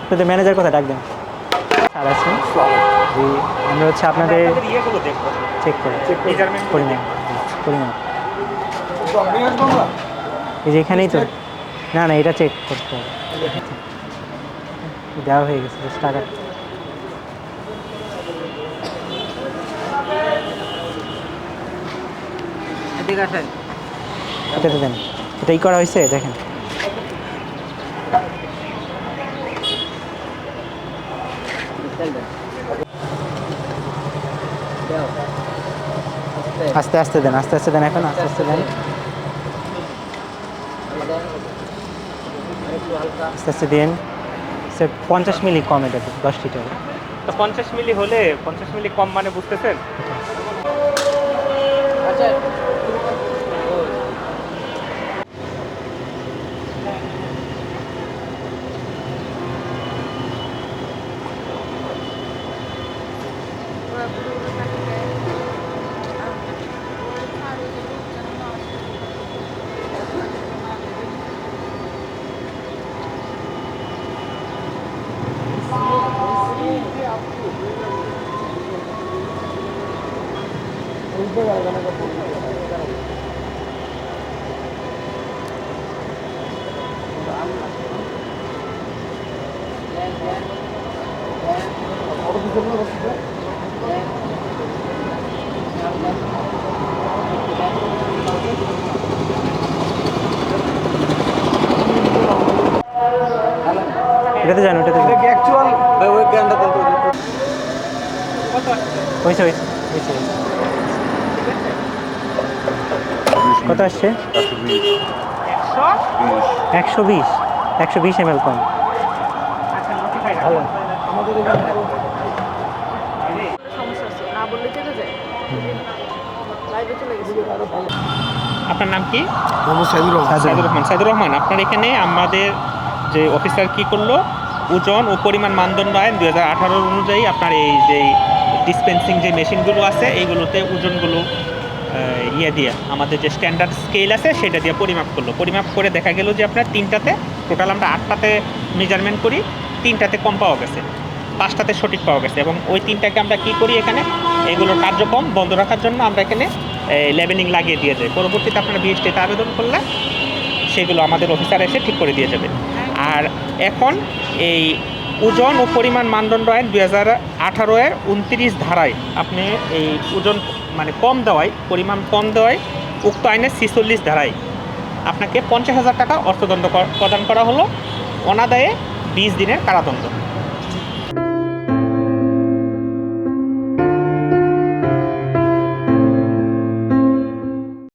আপনাদের ম্যানেজার কোথায় ডাক দেন। স্যার আছেন জি, আমরা হচ্ছে আপনাদের ইয়েগুলো দেখবো, চেক করে মেজারমেন্ট পরিমাণ পরিমাণ এই যে এখানেই তো, না না এটা চেক করতে হবে, দেওয়া হয়ে গেছে জাস্ট টাকা। এদিকে আসেন। এটাতে দেন, এটাই করা হয়েছে দেখেন। আস্তে আস্তে দেন, আস্তে আস্তে দেন, এখন আস্তে আস্তে দেন, আস্তে আস্তে দিন। স্যার 50 মিলি কম, এটা 10 লিটার। তো 50 মিলি হলে 50 মিলি কম মানে বুঝতেছেন? এটাতে জানো, এটাতে জানো। অ্যাকচুয়াল ওই জ্ঞানটা দেন তো। কত আসছে? হয়েছে হয়েছে হয়েছে। কত আসছে? 120 120 ml কম। ভালো আমাদের এখানে সমস্যা আছে না বললে চলে যায় লাইভে চলে গেছে আরো ভালো। আপনার নাম কি? মোহাম্মদ সাইদুর রহমান। সাইদুর রহমান, আপনার এখানে আমাদের যে অফিসার কি করলো, ওজন ও পরিমাণ মানদণ্ড আইন 2018 অনুযায়ী আপনার এই যে ডিসপেন্সিং যে মেশিনগুলো আছে এইগুলোতে ওজনগুলো ইয়ে দিয়ে আমাদের যে স্ট্যান্ডার্ড স্কেল আছে সেটা দিয়ে পরিমাপ করলো। পরিমাপ করে দেখা গেল যে আপনার 3টাতে, টোটাল আমরা 8টাতে মেজারমেন্ট করি, 3টাতে কম পাওয়া গেছে, 5টাতে সঠিক পাওয়া গেছে। এবং ওই 3টাকে আমরা কি করি, এখানে এগুলোর কার্যক্রম বন্ধ রাখার জন্য আমরা এখানে লেবেলিং লাগিয়ে দিয়ে যাই। পরবর্তীতে আপনারা বিএসটিতে আবেদন করলে সেগুলো আমাদের অফিসার এসে ঠিক করে দিয়ে যাবে। আর এখন এই ওজন ও পরিমাণ মানদণ্ড আইন 2018-এর 29 ধারায় আপনি এই ওজন মানে কম দেওয়ায়, পরিমাণ কম দেওয়ায় উক্ত আইনের 46 ধারায় আপনাকে 50,000 টাকা অর্থদণ্ড প্রদান করা হলো, অনাদায়ে 20 দিনের কারাদণ্ড।